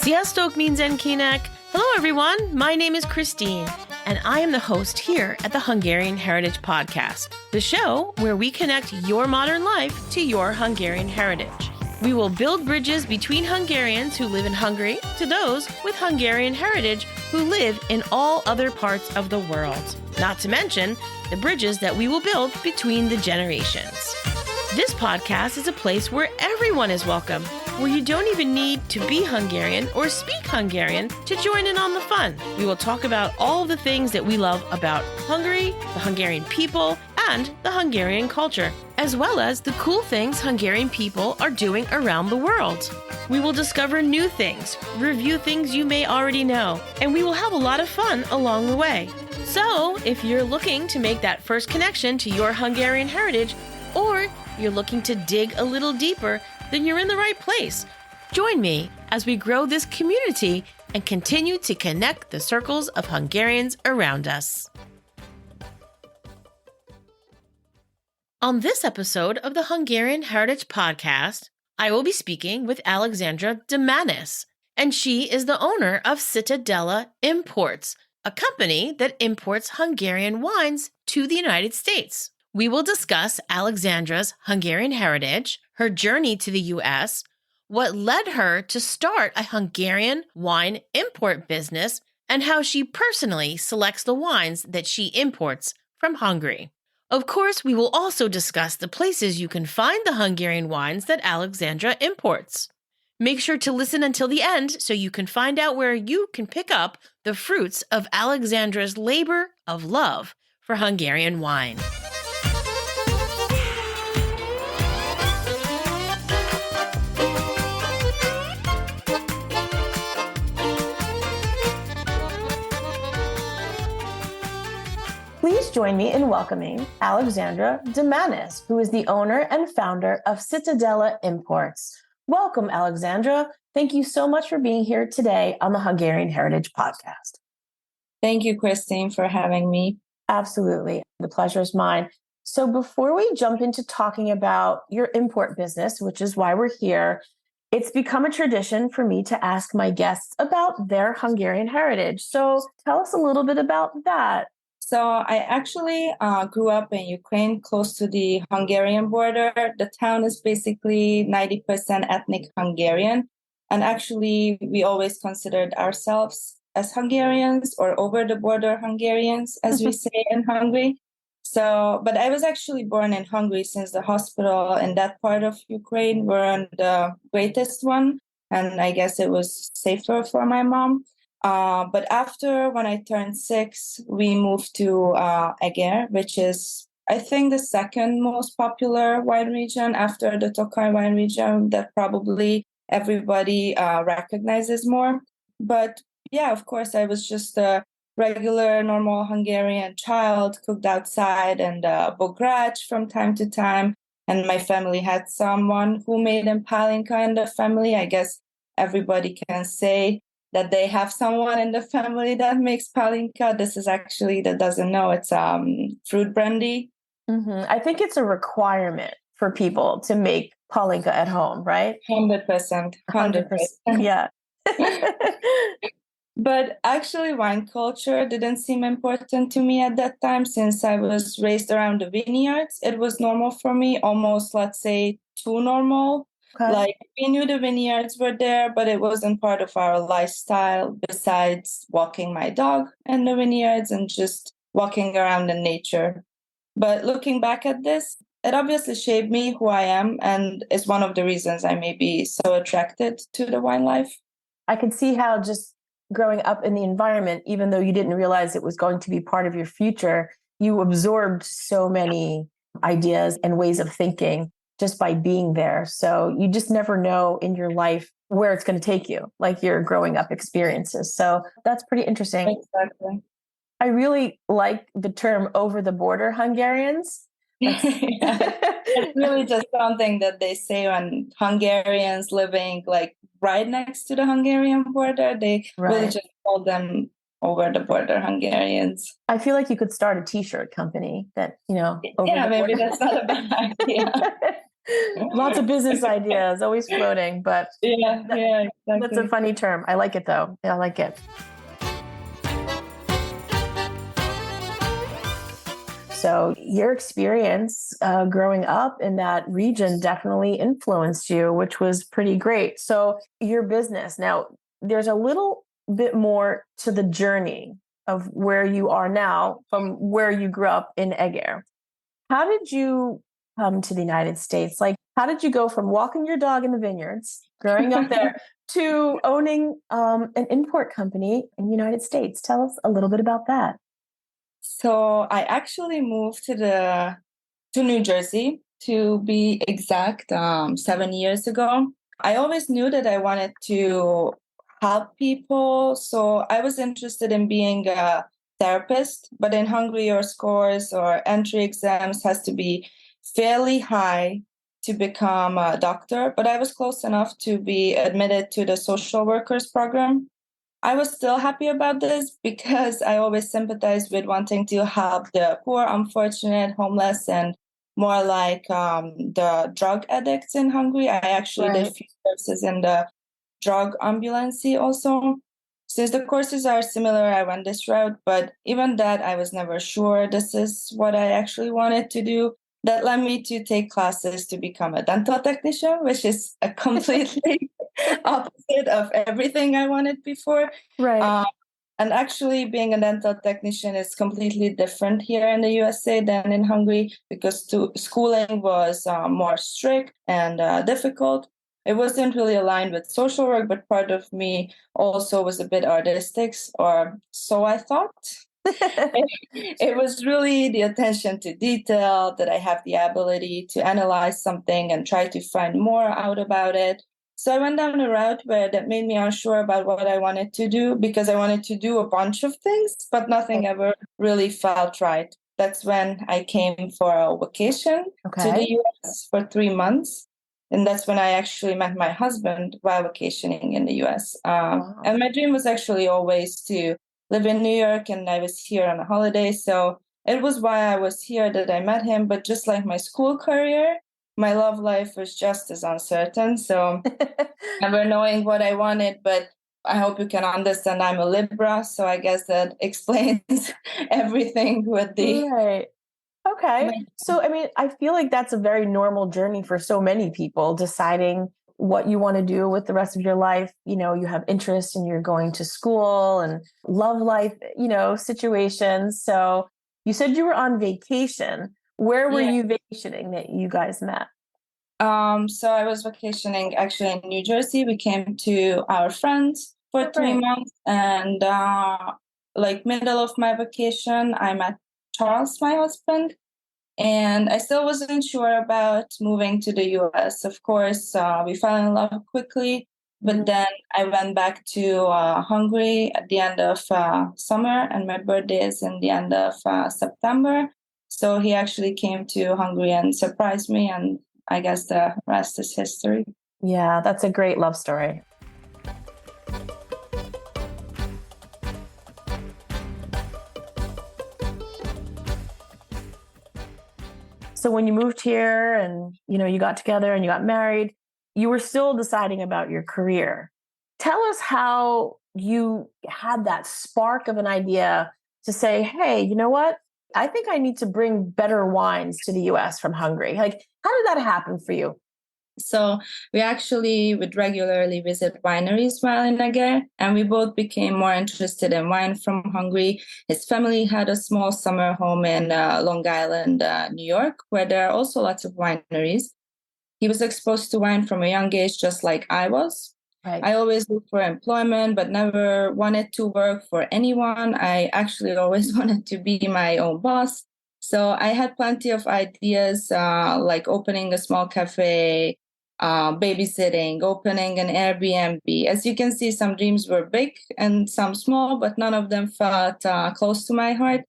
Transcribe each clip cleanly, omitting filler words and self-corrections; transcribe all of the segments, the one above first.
Sziasztok mindenkinek! Hello everyone, my name is Christine, and I am the host here at the Hungarian Heritage Podcast, the show where we connect your modern life to your Hungarian heritage. We will build bridges between Hungarians who live in Hungary to those with Hungarian heritage who live in all other parts of the world. Not to mention the bridges that we will build between the generations. This podcast is a place where everyone is welcome, where you don't even need to be Hungarian or speak Hungarian to join in on the fun. We will talk about all the things that we love about Hungary, the Hungarian people, and the Hungarian culture, as well as the cool things Hungarian people are doing around the world. We will discover new things, review things you may already know, and we will have a lot of fun along the way. So, if you're looking to make that first connection to your Hungarian heritage, or you're looking to dig a little deeper, then you're in the right place. Join me as we grow this community and continue to connect the circles of Hungarians around us. On this episode of the Hungarian Heritage Podcast, I will be speaking with Alexandra Damanis, and she is the owner of Citadella Imports, a company that imports Hungarian wines to the United States. We will discuss Alexandra's Hungarian heritage, her journey to the U.S., what led her to start a Hungarian wine import business, and how she personally selects the wines that she imports from Hungary. Of course, we will also discuss the places you can find the Hungarian wines that Alexandra imports. Make sure to listen until the end so you can find out where you can pick up the fruits of Alexandra's labor of love for Hungarian wine. Please join me in welcoming Alexandra Damanis, who is the owner and founder of Citadella Imports. Welcome, Alexandra. Thank you so much for being here today on the Hungarian Heritage Podcast. Thank you, Christine, for having me. Absolutely. The pleasure is mine. So before we jump into talking about your import business, which is why we're here, it's become a tradition for me to ask my guests about their Hungarian heritage. So tell us a little bit about that. So I actually grew up in Ukraine, close to the Hungarian border. The town is basically 90% ethnic Hungarian. And actually, we always considered ourselves as Hungarians or over the border Hungarians, as we say in Hungary. So, but I was actually born in Hungary, since the hospital in that part of Ukraine weren't the greatest one. And I guess it was safer for my mom. But after, when I turned 6, we moved to Eger, which is, I think, the second most popular wine region after the Tokaj wine region that probably everybody recognizes more. But yeah, of course, I was just a regular, normal Hungarian child, cooked outside and bogrács from time to time. And my family had someone who made palinka in the family. I guess everybody can say that they have someone in the family that makes palinka. This is actually, that doesn't know, it's fruit brandy. Mm-hmm. I think it's a requirement for people to make palinka at home, right? 100%. 100%. Yeah. But actually, wine culture didn't seem important to me at that time, since I was raised around the vineyards. It was normal for me, almost, let's say, too normal. Okay. Like, we knew the vineyards were there, but it wasn't part of our lifestyle, besides walking my dog in the vineyards and just walking around in nature. But looking back at this, it obviously shaped me, who I am, and is one of the reasons I may be so attracted to the wine life. I can see how just growing up in the environment, even though you didn't realize it was going to be part of your future, you absorbed so many ideas and ways of thinking just by being there. So you just never know in your life where it's going to take you, like your growing up experiences. So that's pretty interesting. Exactly. I really like the term over the border Hungarians. It's really just something that they say when Hungarians living like right next to the Hungarian border, they really just call them over the border Hungarians. I feel like you could start a t-shirt company that, over yeah, the maybe border. That's not a bad idea. Lots of business ideas, always floating, but Yeah, that, yeah, that's a exactly. funny term. I like it though. I like it. So your experience growing up in that region definitely influenced you, which was pretty great. So your business now, there's a little bit more to the journey of where you are now from where you grew up in Eger. How did you come to the United States? Like, how did you go from walking your dog in the vineyards, growing up there, to owning an import company in the United States? Tell us a little bit about that. So I actually moved to New Jersey, to be exact, 7 years ago. I always knew that I wanted to help people, so I was interested in being a therapist. But in Hungary, your scores or entry exams has to be fairly high to become a doctor. But I was close enough to be admitted to the social workers program. I was still happy about this because I always sympathized with wanting to help the poor, unfortunate, homeless, and more like the drug addicts in Hungary. I actually did Right. few courses in the drug ambulance also. Since the courses are similar, I went this route, but even that, I was never sure this is what I actually wanted to do. That led me to take classes to become a dental technician, which is a completely opposite of everything I wanted before. Right. Um, and actually, being a dental technician is completely different here in the USA than in Hungary because schooling was more strict and difficult. It wasn't really aligned with social work, but part of me also was a bit artistic, or so I thought. It was really the attention to detail that I have the ability to analyze something and try to find more out about it. So I went down a route where that made me unsure about what I wanted to do because I wanted to do a bunch of things, but nothing ever really felt right. That's when I came for a vacation to Okay. the US for 3 months. And that's when I actually met my husband while vacationing in the US. Wow. And my dream was actually always to live in New York, and I was here on a holiday. So it was why I was here that I met him. But just like my school career, my love life was just as uncertain. So never knowing what I wanted, but I hope you can understand I'm a Libra. So I guess that explains everything with the. Right. Okay. So, I mean, I feel like that's a very normal journey for so many people deciding what you want to do with the rest of your life. You know, you have interest and you're going to school and love life, situations. So, you said you were on vacation. Where were Yeah. you vacationing that you guys met? So I was vacationing actually in New Jersey. We came to our friends Oh, for three great. months, and like middle of my vacation, I met Charles, my husband, and I still wasn't sure about moving to the US. Of course, we fell in love quickly, but Mhm. then I went back to Hungary at the end of summer, and my birthday is in the end of September. So he actually came to Hungary and surprised me, and I guess the rest is history. Yeah, that's a great love story. So when you moved here and you got together and you got married, you were still deciding about your career. Tell us how you had that spark of an idea to say, "Hey, you know what? I think I need to bring better wines to the US from Hungary." Like, how did that happen for you? So we actually would regularly visit wineries while in Eger, and we both became more interested in wine from Hungary. His family had a small summer home in Long Island, New York, where there are also lots of wineries. He was exposed to wine from a young age, just like I was. Right. I always looked for employment, but never wanted to work for anyone. I actually always wanted to be my own boss. So I had plenty of ideas, like opening a small cafe, babysitting, opening an Airbnb. As you can see, some dreams were big and some small, but none of them felt close to my heart.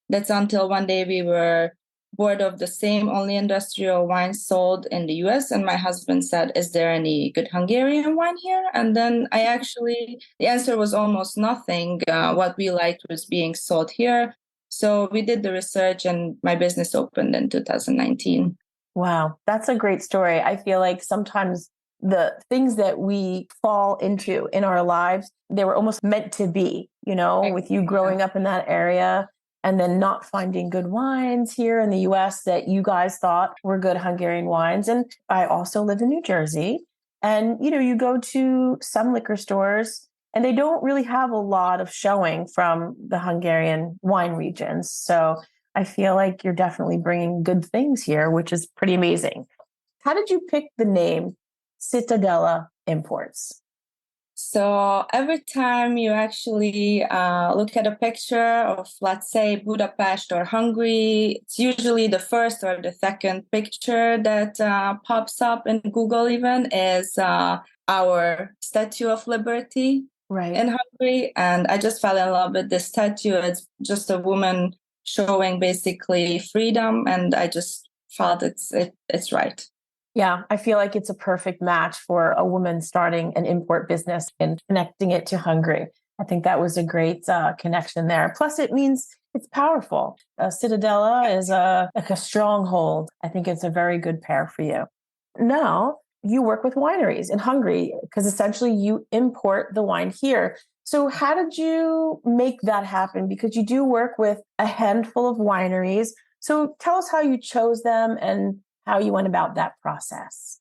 That's until one day we were bored of the same only industrial wine sold in the US. And my husband said, "Is there any good Hungarian wine here?" And then the answer was almost nothing. What we liked was being sold here. So we did the research, and my business opened in 2019. Wow, that's a great story. I feel like sometimes the things that we fall into in our lives, they were almost meant to be, with you Yeah. growing up in that area and then not finding good wines here in the US that you guys thought were good Hungarian wines. And I also live in New Jersey. And, you go to some liquor stores and they don't really have a lot of showing from the Hungarian wine regions. So I feel like you're definitely bringing good things here, which is pretty amazing. How did you pick the name Citadella Imports? So every time you actually look at a picture of, let's say, Budapest or Hungary, it's usually the first or the second picture that pops up in Google even is our Statue of Liberty Right. in Hungary. And I just fell in love with this statue. It's just a woman showing basically freedom. And I just felt it's right. Yeah, I feel like it's a perfect match for a woman starting an import business and connecting it to Hungary. I think that was a great connection there. Plus, it means it's powerful. Citadella is like a stronghold. I think it's a very good pair for you. Now, you work with wineries in Hungary because essentially you import the wine here. So, how did you make that happen? Because you do work with a handful of wineries. So, tell us how you chose them and how you went about that process.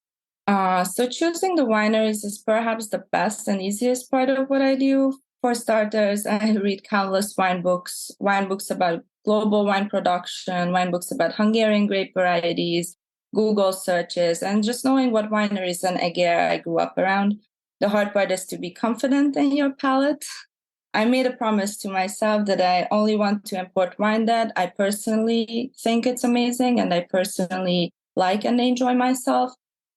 So choosing the wineries is perhaps the best and easiest part of what I do. For starters, I read countless wine books about global wine production, wine books about Hungarian grape varieties, Google searches, and just knowing what wineries and agave I grew up around. The hard part is to be confident in your palate. I made a promise to myself that I only want to import wine that I personally think it's amazing and I personally like and enjoy myself.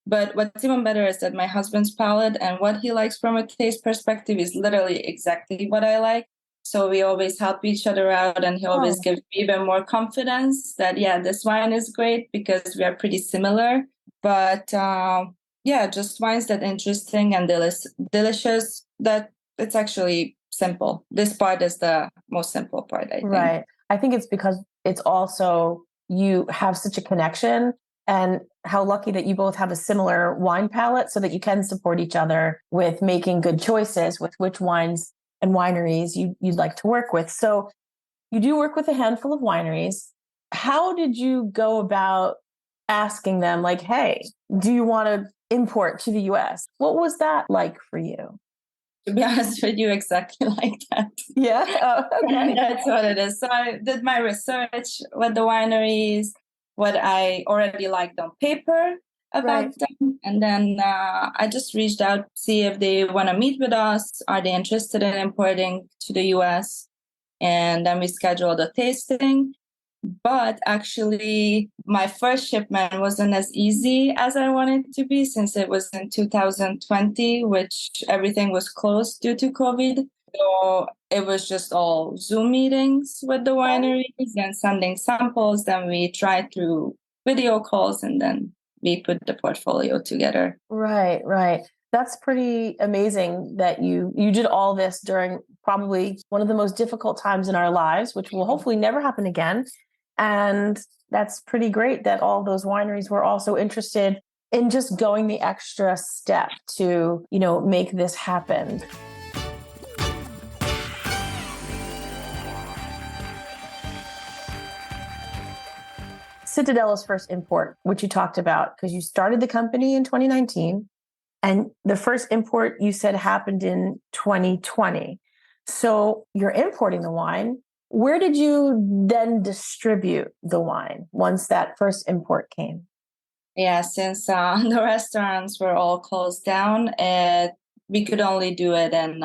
But what's even better is that my husband's palate and what he likes from a taste perspective is literally exactly what I like. So we always help each other out, and he always Oh, gives me even more confidence that, yeah, this wine is great because we are pretty similar. But yeah, just wines that interesting and delicious that it's actually simple. This part is the most simple part, I think. right. I think it's because it's also you have such a connection and how lucky that you both have a similar wine palate so that you can support each other with making good choices with which wines and wineries you'd like to work with. So you do work with a handful of wineries. How did you go about asking them, like, hey, do you want to import to the US? What was that like for you? To be honest with you, exactly like that. Yeah. Oh, okay. That's what it is. So I did my research with the wineries, what I already liked on paper Right. about them. And then I just reached out, see if they want to meet with us. Are they interested in importing to the US? And then we scheduled a tasting. But actually, my first shipment wasn't as easy as I wanted it to be since it was in 2020, which everything was closed due to COVID. So it was just all Zoom meetings with the wineries and sending samples. Then we tried through video calls and then we put the portfolio together. Right, right. That's pretty amazing that you did all this during probably one of the most difficult times in our lives, which will hopefully never happen again. And that's pretty great that all those wineries were also interested in just going the extra step to, make this happen. Citadella's first import, which you talked about, because you started the company in 2019. And the first import you said happened in 2020. So you're importing the wine. Where did you then distribute the wine once that first import came? Yeah, since the restaurants were all closed down, we could only do it in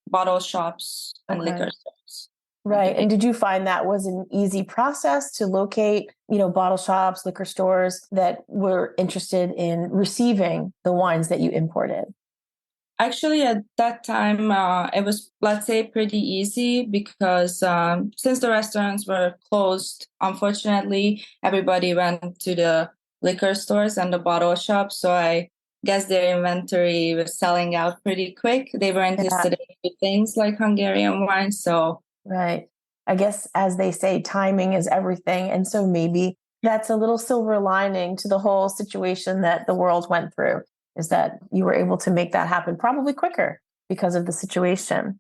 bottle shops and Okay. liquor stores. Right. And did you find that was an easy process to locate, bottle shops, liquor stores that were interested in receiving the wines that you imported? Actually, at that time, it was, let's say, pretty easy because since the restaurants were closed, unfortunately, everybody went to the liquor stores and the bottle shops. So I guess their inventory was selling out pretty quick. They were Yeah. interested in things like Hungarian wine. So Right. I guess, as they say, timing is everything. And so maybe That's a little silver lining to the whole situation that the world went through, is that you were able to make that happen probably quicker because of the situation.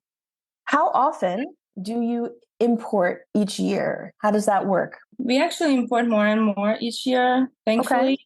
How often do you import each year? How does that work? We actually import more and more each year, thankfully. Okay.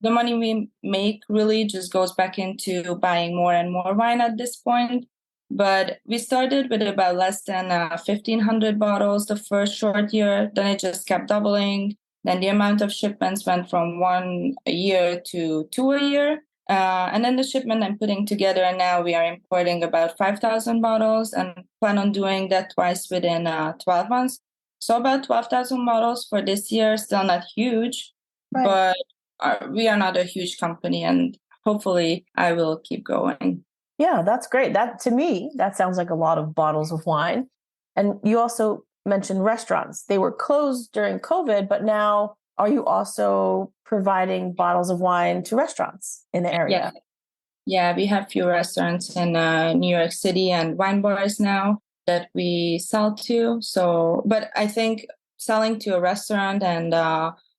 The money we make really just goes back into buying more and more wine at this point. But we started with about less than 1,500 bottles the first short year. Then it just kept doubling. Then the amount of shipments went from one a year to two a year. And then the shipment I'm putting together, and now we are importing about 5,000 bottles and plan on doing that twice within 12 months. So about 12,000 bottles for this year, still not huge, Right. but we are not a huge company, and hopefully I will keep going. Yeah, that's great. That to me, that sounds like a lot of bottles of wine. And you also mentioned restaurants. They were closed during COVID, but now are you also providing bottles of wine to restaurants in the area? Yeah, we have few restaurants in New York City and wine bars now that we sell to. So, but I think selling to a restaurant and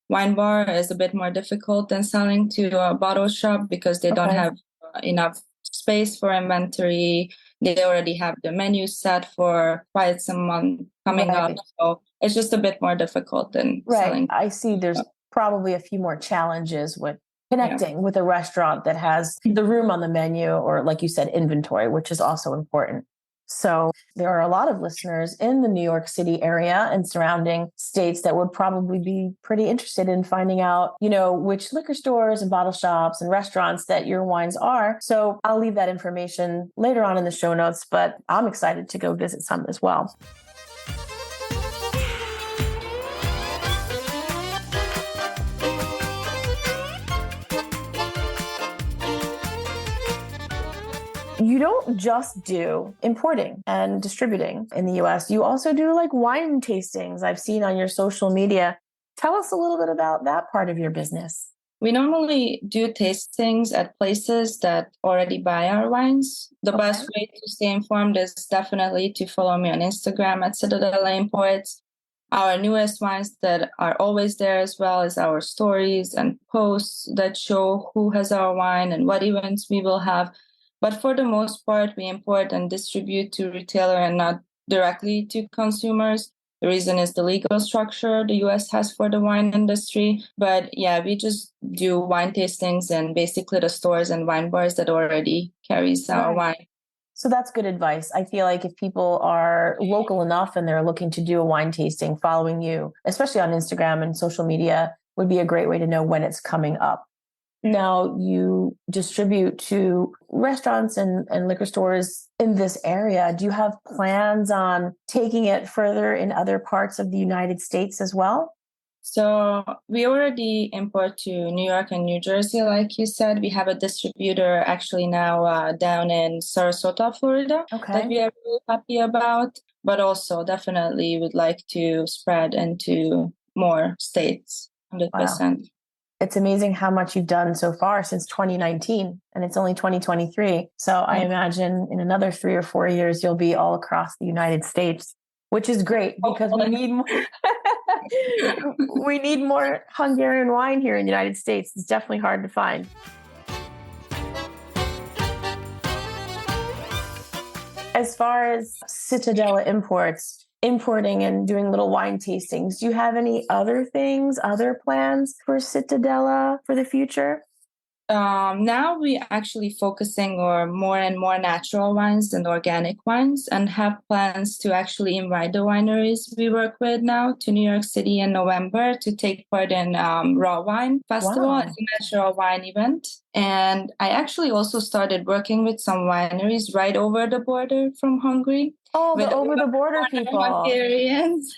wine bar is a bit more difficult than selling to a bottle shop because they don't have enough space for inventory. They already have the menu set for quite some month coming up. So it's just a bit more difficult than selling. I see there's probably a few more challenges with connecting with a restaurant that has the room on the menu or, like you said, inventory, which is also important. So there are a lot of listeners in the New York City area and surrounding states that would probably be pretty interested in finding out, which liquor stores and bottle shops and restaurants that your wines are. So I'll leave that information later on in the show notes, but I'm excited to go visit some as well. You don't just do importing and distributing in the US. You also do like wine tastings I've seen on your social media. Tell us a little bit about that part of your business. We normally do tastings at places that already buy our wines. The best way to stay informed is definitely to follow me on Instagram at Citadella Imports. Our newest wines that are always there, as well as our stories and posts that show who has our wine and what events we will have. But for the most part, we import and distribute to retailer and not directly to consumers. The reason is the legal structure the US has for the wine industry. But yeah, we just do wine tastings and basically the stores and wine bars that already carries our wine. So that's good advice. I feel like if people are local enough and they're looking to do a wine tasting, following you, especially on Instagram and social media, would be a great way to know when it's coming up. Now, you distribute to restaurants and liquor stores in this area. Do you have plans on taking it further in other parts of the United States as well? So we already import to New York and New Jersey, like you said. We have a distributor actually now down in Sarasota, Florida, that we are really happy about, but also definitely would like to spread into more states, 100%. Wow. It's amazing how much you've done so far since 2019, and it's only 2023. So I imagine in another 3 or 4 years, you'll be all across the United States, which is great because we need more, we need more Hungarian wine here in the United States. It's definitely hard to find. As far as Citadella Imports, importing and doing little wine tastings, do you have any other things, other plans for Citadella for the future? Now we actually focusing on more and more natural wines and organic wines, and have plans to actually invite the wineries we work with now to New York City in November to take part in Raw Wine Festival, a natural wine event. And I actually also started working with some wineries right over the border from Hungary. Oh, the over the border people. Hungarians.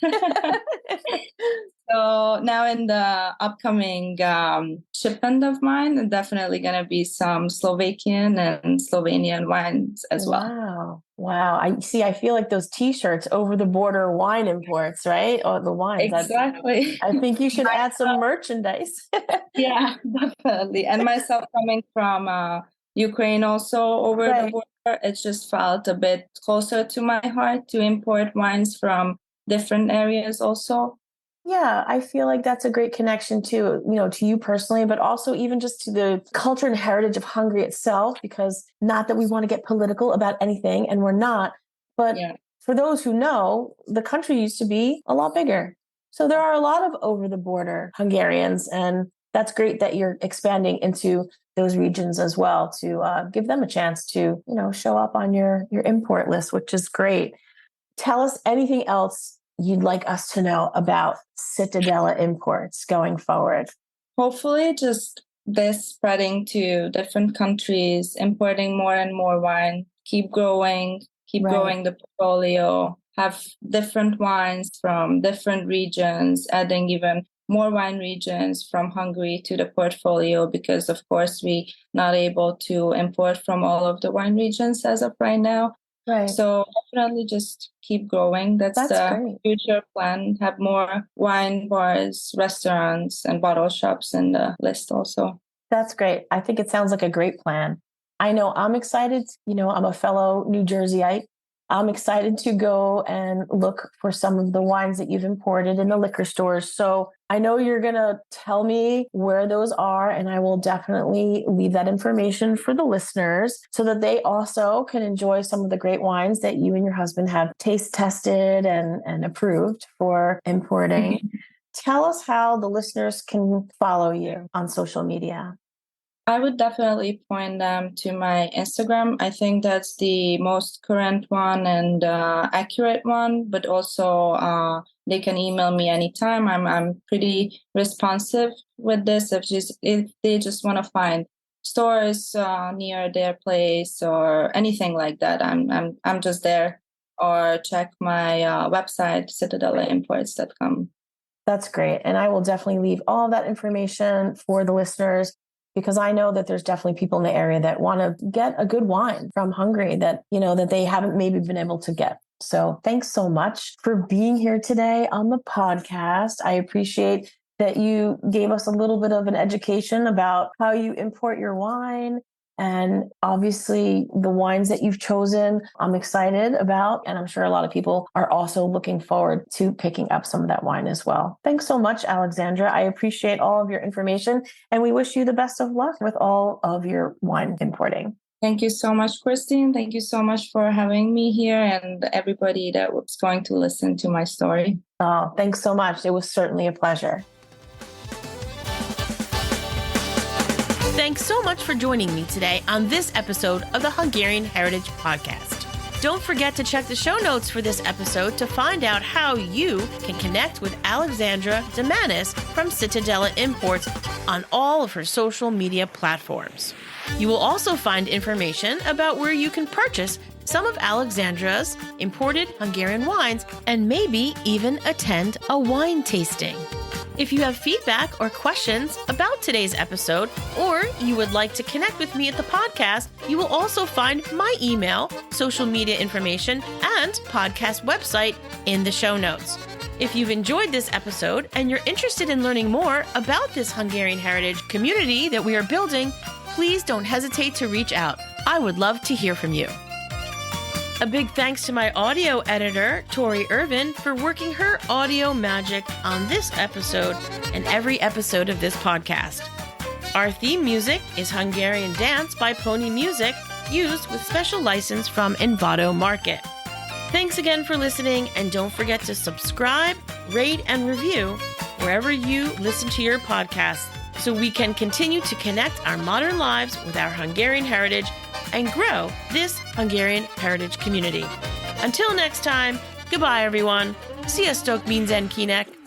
So now in the upcoming shipment of mine, definitely going to be some Slovakian and Slovenian wines as well. Wow. I feel like those T-shirts, over the border wine imports, right? Oh, the wines. Exactly. I think you should add some merchandise. Yeah, definitely. And myself coming from Ukraine also over the border, it just felt a bit closer to my heart to import wines from different areas also. Yeah, I feel like that's a great connection to, to you personally, but also even just to the culture and heritage of Hungary itself, because not that we want to get political about anything, and we're not, but Yeah. for those who know, the country used to be a lot bigger. So there are a lot of over the border Hungarians, and that's great that you're expanding into those regions as well to give them a chance to, show up on your import list, which is great. Tell us anything else you'd like us to know about Citadella Imports going forward. Hopefully just this spreading to different countries, importing more and more wine, keep growing the portfolio, have different wines from different regions, adding even more wine regions from Hungary to the portfolio, because of course we not able to import from all of the wine regions as of right now. Right. So definitely just keep growing. That's the great. Future plan. Have more wine bars, restaurants, and bottle shops in the list also. That's great. I think it sounds like a great plan. I know I'm excited. I'm a fellow New Jerseyite. I'm excited to go and look for some of the wines that you've imported in the liquor stores. So I know you're going to tell me where those are, and I will definitely leave that information for the listeners so that they also can enjoy some of the great wines that you and your husband have taste tested and approved for importing. Tell us how the listeners can follow you on social media. I would definitely point them to my Instagram. I think that's the most current one and accurate one, but also they can email me anytime. I'm pretty responsive with this. If they just want to find stores near their place or anything like that, I'm just there. Or check my website, citadellaimports.com. That's great. And I will definitely leave all that information for the listeners, because I know that there's definitely people in the area that want to get a good wine from Hungary that, that they haven't maybe been able to get. So thanks so much for being here today on the podcast. I appreciate that you gave us a little bit of an education about how you import your wine. And obviously the wines that you've chosen, I'm excited about. And I'm sure a lot of people are also looking forward to picking up some of that wine as well. Thanks so much, Alexandra. I appreciate all of your information, and we wish you the best of luck with all of your wine importing. Thank you so much, Christine. Thank you so much for having me here, and everybody that was going to listen to my story. Oh, thanks so much. It was certainly a pleasure. Thanks so much for joining me today on this episode of the Hungarian Heritage Podcast. Don't forget to check the show notes for this episode to find out how you can connect with Alexandra Damanis from Citadella Imports on all of her social media platforms. You will also find information about where you can purchase some of Alexandra's imported Hungarian wines and maybe even attend a wine tasting. If you have feedback or questions about today's episode, or you would like to connect with me at the podcast, you will also find my email, social media information, and podcast website in the show notes. If you've enjoyed this episode and you're interested in learning more about this Hungarian heritage community that we are building, please don't hesitate to reach out. I would love to hear from you. A big thanks to my audio editor, Tori Irvin, for working her audio magic on this episode and every episode of this podcast. Our theme music is Hungarian Dance by Pony Music, used with special license from Envato Market. Thanks again for listening, and don't forget to subscribe, rate, and review wherever you listen to your podcast so we can continue to connect our modern lives with our Hungarian heritage and grow this Hungarian heritage community. Until next time, goodbye everyone. Sziasztok mindenkinek!